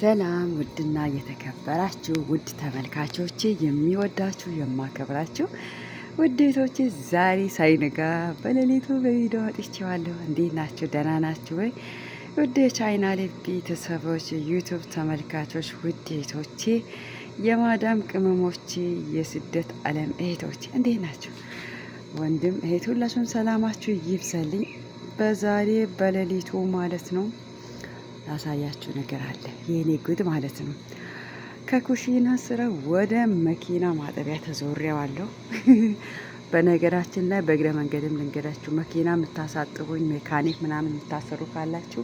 ሰላም ውድና የተከበራችሁ ውድ ተመልካቾቼ፣ የሚወዳችሁ የማከብራችሁ ውዴቶቼ፣ ዛሬ ሳይነጋ በሌሊቱ በቪዲዮ ወጥቼዋለሁ። እንዴት ናችሁ? ደህና ናችሁ ወይ? ውድ የቻናሌ ቤተሰቦች፣ ዩቲዩብ ተመልካቾች፣ ውዴቶቼ፣ የማዳም ቅመሞቼ፣ የስደት ዓለም እህቶቼ እንዴት ናችሁ? ወንድም እህት ሁላችሁም ሰላማችሁ ይብዛልኝ። በዛሬ በሌሊቱ ማለት ነው ያሳያችሁ ነገር አለ። የኔ ጉድ ማለት ነው። ከኩሽና ስራ ወደ መኪና ማጠቢያ ተዞሬዋለሁ። በነገራችን ላይ በእግረ መንገድም ልንገራችሁ፣ መኪና የምታሳጥቡኝ ሜካኒክ ምናምን የምታሰሩ ካላችሁ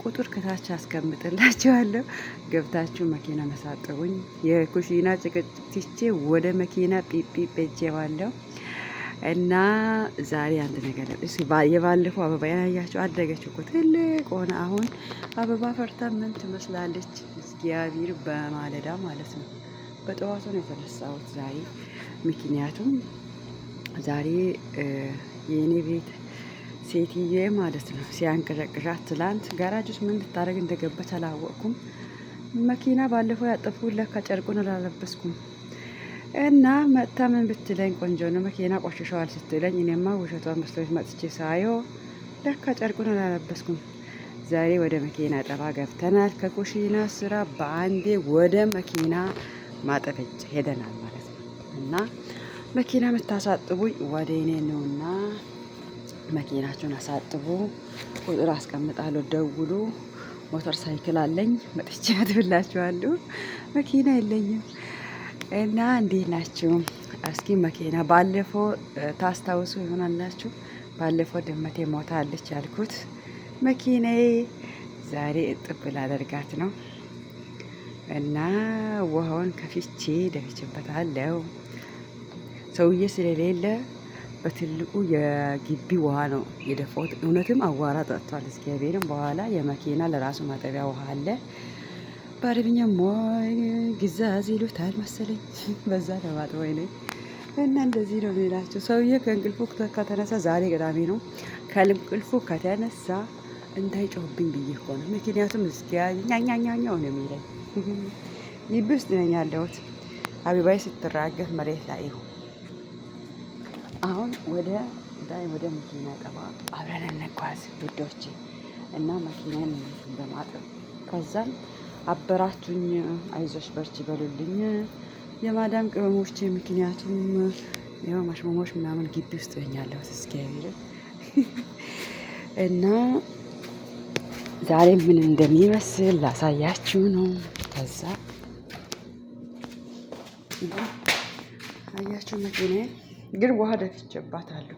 ቁጥር ከታች አስቀምጥላችኋለሁ። ገብታችሁ መኪና መሳጥቡኝ። የኩሽና ጭቅጭቅቼ ወደ መኪና ጲጲ ጴጄዋለሁ። እና ዛሬ አንድ ነገር የባለፈው አበባ ያያችሁ አደገች እኮ ትልቅ ሆነ። አሁን አበባ ፈርታ ምን ትመስላለች? እግዚአብሔር በማለዳ ማለት ነው በጠዋቱ ነው የተነሳሁት ዛሬ። ምክንያቱም ዛሬ የእኔ ቤት ሴትዬ ማለት ነው ሲያንቀረቅራት ትላንት ጋራጅ ውስጥ ምን ልታደርግ እንደገባች አላወቅኩም። መኪና ባለፈው ያጠፉት ለካ ጨርቁን አላለበስኩም። እና መጥታ ምን ብትለኝ ቆንጆ ነው መኪና ቆሽሸዋል ስትለኝ፣ እኔማ ውሸቷን መስሎኝ መጥቼ ሳየው ለካ ጨርቁን አላለበስኩም። ዛሬ ወደ መኪና ጠባ ገብተናል። ከኩሽና ስራ በአንዴ ወደ መኪና ማጠበቅ ሄደናል ማለት ነው። እና መኪና የምታሳጥቡኝ ወደ እኔ ነውና መኪናችሁን አሳጥቡ፣ ቁጥር አስቀምጣለሁ፣ ደውሉ። ሞተር ሳይክል አለኝ መጥቼ አጥብላችኋለሁ። መኪና የለኝም። እና እንዴት ናችሁ? እስኪ መኪና ባለፈው ታስታውሱ ይሆናላችሁ። ባለፈው ድመቴ ሞታለች ያልኩት መኪናዬ ዛሬ እጥብ ላደርጋት ነው። እና ውሃውን ከፍቼ ደፍቼበታለሁ። ሰውዬ ስለሌለ በትልቁ የግቢ ውሃ ነው የደፋሁት። እውነትም አዋራ ጠጥቷል። እግዚአብሔርም በኋላ የመኪና ለራሱ ማጠቢያ ውሃ አለ። በአረብኛ ሞይ ግዛዝ ይሉታል መሰለኝ። በዛ ለማጥበይ ነኝ። እና እንደዚህ ነው የሚላቸው። ሰውዬ ከእንቅልፉ ከተነሳ ዛሬ ቅዳሜ ነው። ከእንቅልፉ ከተነሳ እንዳይጮህብኝ ብዬ እኮ ነው። ምክንያቱም እስኪያ ኛኛኛኛው ነው የሚለኝ። ግቢ ውስጥ ነኝ ያለሁት። አበባዬ ስትራገፍ መሬት ላይ ይሁ። አሁን ወደ መኪና ጠባ አብረን እንጓዝ ውዶቼ። እና መኪናን በማጠብ ከዛም አበራቱኝ፣ አይዞሽ በርቺ በሉልኝ የማዳም ቅመሞች። ምክንያቱም ያው ማሽሞሞች ምናምን ግቢ ውስጥ ሆኛለሁ እስኪያብር። እና ዛሬ ምን እንደሚመስል ላሳያችሁ ነው። ከዛ አያችሁ መኪና ግን ውሃ ደፍቼባታለሁ፣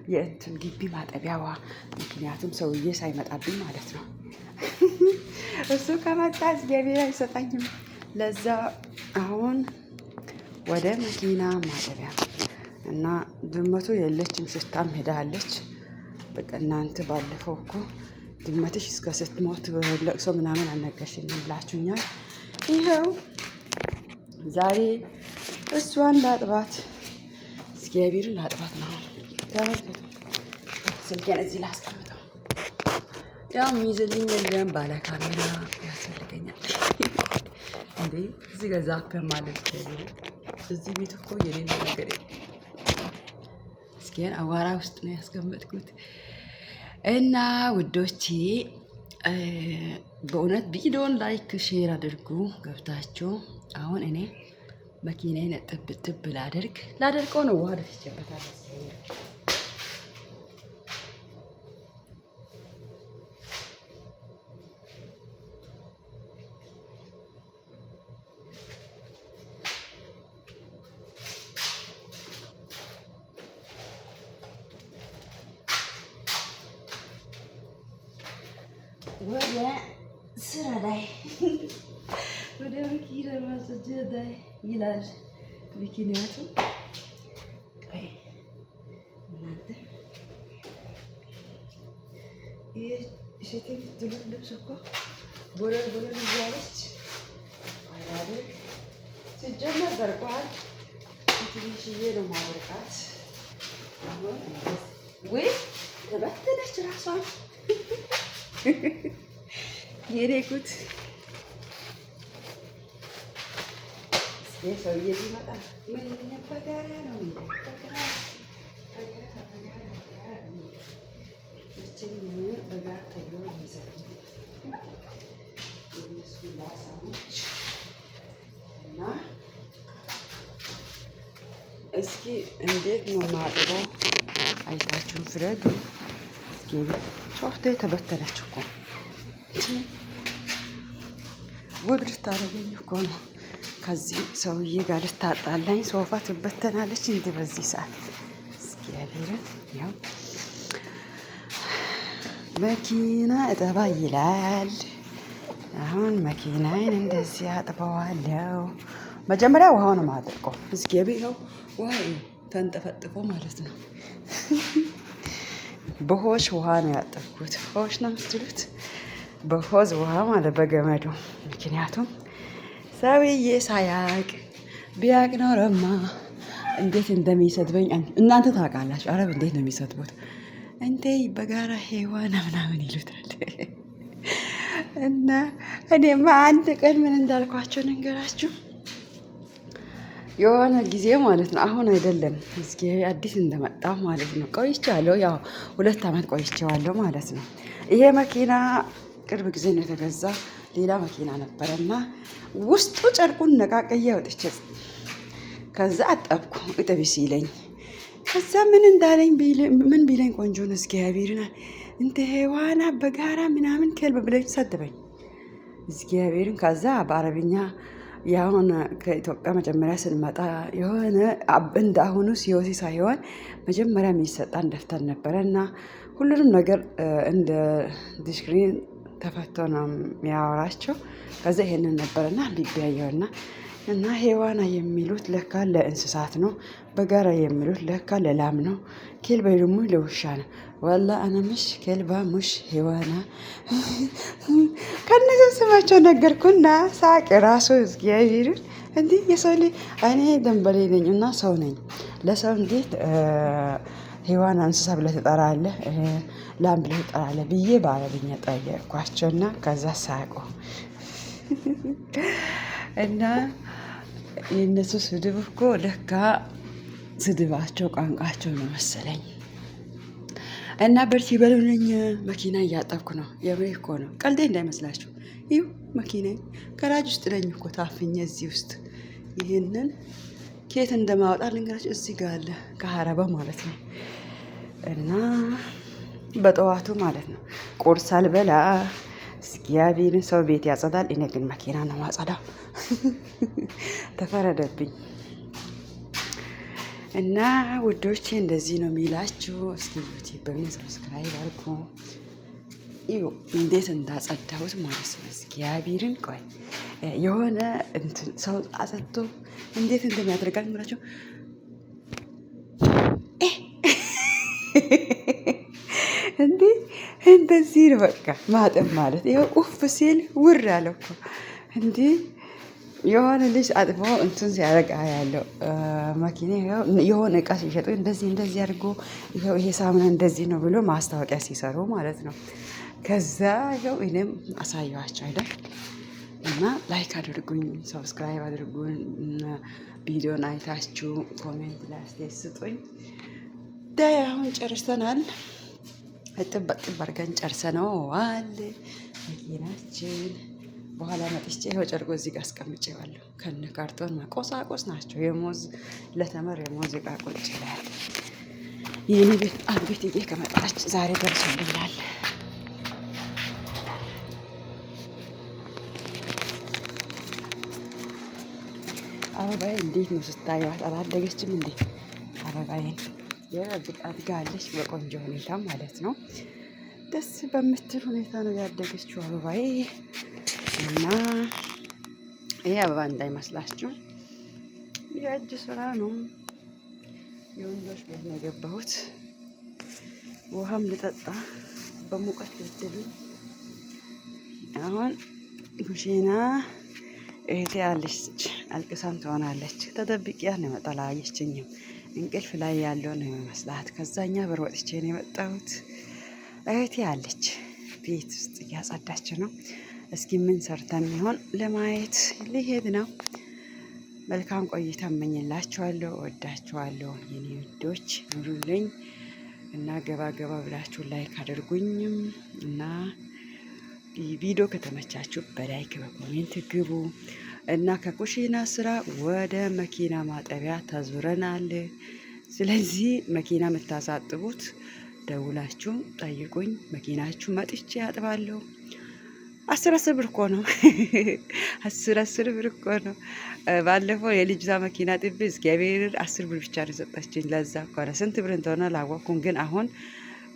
የእንትን ግቢ ማጠቢያ ውሃ። ምክንያቱም ሰውዬ ሳይመጣብኝ ማለት ነው። እሱ ከመጣ እግዚአብሔር አይሰጣኝም። ለዛ አሁን ወደ መኪና ማጠቢያ እና ድመቱ የለችም፣ ሽታም ሄዳለች። በቃ እናንተ ባለፈው እኮ ድመትሽ እስከ ስትሞት ለቅሶ ምናምን አልነገርሽኝም ብላችሁኛል። ይኸው ዛሬ እሷን ላጥባት፣ እግዚአብሔርን ላጥባት ነው። ተመልከቱ፣ ስልኬን እዚህ ላስቀምጠው። ያው ሚይዝልኝ የለም፣ ባለ ካሜራ ያስፈልገኛል። እንዴ እዚህ ጋር ዛፕ ማለት እዚህ ቤት እኮ የሌለ ነገር እስኪ አዋራ ውስጥ ነው ያስቀመጥኩት። እና ውዶቼ በእውነት ቪዲዮን ላይክ ሼር አድርጉ ገብታችሁ። አሁን እኔ መኪናዬን ጥብ ላደርቀው ነው። ውሃ ደፍቼበታለሁ። ወደ ስራ ላይ ወደ መኪና ማስጀት ላይ ይላል። ምክንያቱም እናንተ ይህ ሸቴ ትልቅ ልብስ እኮ ቦለል እያለች አይደል? ሲጀመር ደርቋል። ትንሽዬ ነው ማድረቃት። አሁን ወይ ተበተነች ራሷን የኔ ጉድ ይህ ሰውዬ ቢመጣ ምን በጋራ ነው በጋራ ተብሎ ይዘ እና እስኪ እንዴት ነው ማጥበው? አይታችሁን ፍረዱ። እስኪ ሶፍቱ የተበተነች እኮ ውድ ልታደርገኝ እኮ ነው። ከዚህ ሰውዬ ጋር ልታጣላኝ ሶፋ ትበተናለች እንዲህ በዚህ ሰዓት። እስኪ ያቤርን ያው መኪና እጠባ ይላል። አሁን መኪናዬን እንደዚህ አጥበዋለሁ። መጀመሪያ ውሃውን ማድረቀው እስኪ ያቤረው ውሃ ተንጠፈጥፎ ማለት ነው። በሆሽ ውሃ ነው ያጠብኩት። ሆሽ ነው የምትሉት? በሆዝ ውሃ ማለት በገመዱ። ምክንያቱም ሰውዬ ሳያቅ ቢያቅ ኖሮማ እንዴት እንደሚሰድበኝ እናንተ ታውቃላችሁ። አረብ እንዴት ነው የሚሰድቡት? እንዴ በጋራ ሔዋን ምናምን ይሉታል። እና እኔማ አንድ ቀን ምን እንዳልኳቸው ነገራችሁ። የሆነ ጊዜ ማለት ነው፣ አሁን አይደለም፣ እስኪ አዲስ እንደመጣሁ ማለት ነው። ቆይቼዋለሁ፣ ያው 2 ዓመት ቆይቼዋለሁ ማለት ነው። ይሄ መኪና ቅርብ ጊዜ ነው የተገዛ። ሌላ መኪና ነበረና ውስጡ ጨርቁን ነቃቀያ ወጥቼ ከዛ አጠብኩ። እጥቢ ሲለኝ ከዛ ምን እንዳለኝ ምን ቢለኝ ቆንጆ ነው እግዚአብሔርን እንተ ሔዋና በጋራ ምናምን ከልብ ብለኝ ሰደበኝ እግዚአብሔርን። ከዛ በአረብኛ ያሁን ከኢትዮጵያ መጀመሪያ ስንመጣ የሆነ እንደ አሁኑ ሲዮሲ ሳይሆን መጀመሪያ የሚሰጣን ደብተር ነበረ እና ሁሉንም ነገር እንደ ዲስክሪን ተፈቶ ነው የሚያወራቸው። ከዛ ይሄንን ነበረና ቢቢያየውና እና ሔዋና የሚሉት ለካ ለእንስሳት ነው፣ በጋራ የሚሉት ለካ ለላም ነው፣ ኬልባ ደግሞ ለውሻ ነው። ወላ አነ ምሽ ኬልባ ሙሽ ሔዋና ከነዚህ ስማቸው ነገርኩና ሳቅ ራሱ እግዚአብሔርን። እንዲህ የሰው ልጅ እኔ ደንበሌ ነኝ እና ሰው ነኝ። ለሰው እንዴት ሔዋና እንስሳ ብለህ ትጠራለህ፣ ላም ብለህ ትጠራለህ ብዬ በአረብኛ ጠየቅኳቸውና ከዛ ሳቁ እና የእነሱ ስድብ እኮ ለካ ስድባቸው ቋንቋቸው ነው መሰለኝ። እና በርቺ በሉልኝ። መኪና እያጠብኩ ነው። የምሬ እኮ ነው፣ ቀልዴ እንዳይመስላችሁ። ይኸው መኪና ከራጅ ውስጥ ነኝ እኮ ታፍኜ እዚህ ውስጥ። ይህንን ኬት እንደማወጣ ልንገራችሁ። እዚህ ጋር አለ ከሀረባ ማለት ነው። እና በጠዋቱ ማለት ነው ቁርስ አልበላ እግዚአብሔርን። ሰው ቤት ያጸዳል፣ እኔ ግን መኪና ነው ማጸዳው። ተፈረደብኝ። እና ውዶቼ እንደዚህ ነው የሚላችሁ። እስኪ ዩቲዩብ በምን ሰብስክራይብ አድርጉ። ይኸው እንዴት እንዳጸዳሁት ማለት ነው እግዚአብሔርን። ቆይ የሆነ እንትን ሰው አጸድቶ እንዴት እንደሚያደርጋል ምላቸው እንዴ እንደዚህ ነው በቃ ማጠብ ማለት። ይኸው ኡፍ ሲል ውር ያለው እኮ እንዴ የሆነ ልጅ አጥፎ እንትን ሲያደርግ ያለው መኪና የሆነ እቃ ሲሸጡ እንደዚህ እንደዚህ አድርጎ ይኸው ይሄ ሳሙና እንደዚህ ነው ብሎ ማስታወቂያ ሲሰሩ ማለት ነው። ከዛ ይኸው እኔም አሳየኋቸው አይደል። እና ላይክ አድርጉኝ፣ ሰብስክራይብ አድርጉኝ። ቪዲዮን አይታችሁ ኮሜንት ላይ አስተያየት ስጡኝ። ዳይ አሁን ጨርሰናል። እጥብ አድርገን ጨርሰነዋል መኪናችን። በኋላ መጥቼ ይኸው ጨርቆ እዚህ ጋር አስቀምጬዋለሁ ከነ ካርቶን ቆሳቆስ ናቸው። የሞዝ ለተመር የሞዝ ዕቃ ቁጭ ይላል። የኔ ቤት አቤት ይሄ ከመጣች ዛሬ ደርሶልኛል። አበባዬ እንዴት ነው ስታዩት? አላደገችም እንዴ? አበባዬን አድጋለች በቆንጆ ሁኔታ ማለት ነው። ደስ በምትል ሁኔታ ነው ያደገችው አበባዬ። እና ይሄ አበባ እንዳይመስላችሁ የእጅ ስራ ነው። የወንዶች ቤት ነው የገባሁት። ውሃም ልጠጣ በሙቀት ልትሉኝ። አሁን ኩሽና እህቴ አለች፣ አልቅሳም ትሆናለች። ተደብቂያ ነው የመጣው። አላየችኝም። እንቅልፍ ላይ ያለው ነው የሚመስላት። ከዛኛ በር ወጥቼ ነው የመጣሁት። እህቴ አለች ቤት ውስጥ እያጸዳች ነው። እስኪ ምን ሰርተን ይሆን ለማየት ሊሄድ ነው። መልካም ቆይታ እመኝላችኋለሁ። ወዳችኋለሁ የኔ ውዶች፣ ኑሩልኝ እና ገባ ገባ ብላችሁ ላይክ አድርጉኝም እና ቪዲዮ ከተመቻችሁ በላይክ በኮሜንት ግቡ እና ከኩሽና ስራ ወደ መኪና ማጠቢያ ተዙረናል። ስለዚህ መኪና የምታሳጥቡት ደውላችሁ ጠይቁኝ። መኪናችሁ መጥቼ አጥባለሁ። 10 ብር እኮ ነው። 10 ብር እኮ ነው። ባለፈው የልጅቷ መኪና ጥቤ እግዚአብሔር 10 ብር ብቻ ነው የሰጠችኝ። ለዛ እኮ ነው። ስንት ብር እንደሆነ አላወኩም፣ ግን አሁን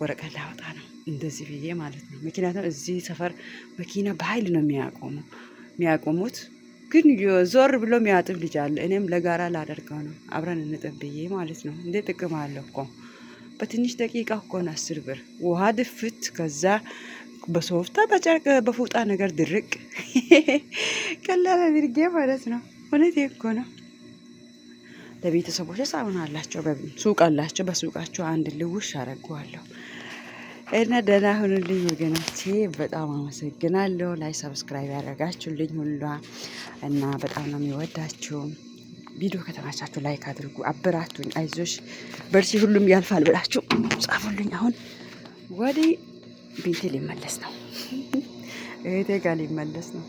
ወረቀት ላወጣ ነው እንደዚህ ብዬ ማለት ነው። ምክንያቱም እዚህ ሰፈር መኪና በኃይል ነው የሚያቆሙት፣ ግን ዞር ብሎ የሚያጥብ ልጅ አለ። እኔም ለጋራ ላደርገው ነው፣ አብረን እንጥብ ብዬ ማለት ነው። እንዴ ጥቅም አለው እኮ በትንሽ ደቂቃ እኮ ነው 10 ብር። ውሃ ድፍት፣ ከዛ በሶፍታ በጨርቅ በፉጣ ነገር ድርቅ ቀላል አድርጌ ማለት ነው። እውነቴ እኮ ነው። ለቤተሰቦች ሳሙና አላቸው፣ ሱቅ አላቸው። በሱቃቸው አንድ ልውሽ አደርገዋለሁ እና ደህና ሁኑልኝ ወገኖቼ። በጣም አመሰግናለሁ። ላይ ሰብስክራይብ ያደረጋችሁልኝ ሁሉ እና በጣም ነው የሚወዳችሁ። ቪዲዮ ከተመቻችሁ ላይክ አድርጉ፣ አበራቱኝ፣ አይዞሽ በርቺ፣ ሁሉም ያልፋል ብላችሁ ጻፉልኝ። አሁን ወደ ቤቴ ሊመለስ ነው፣ እህቴ ጋር ሊመለስ ነው።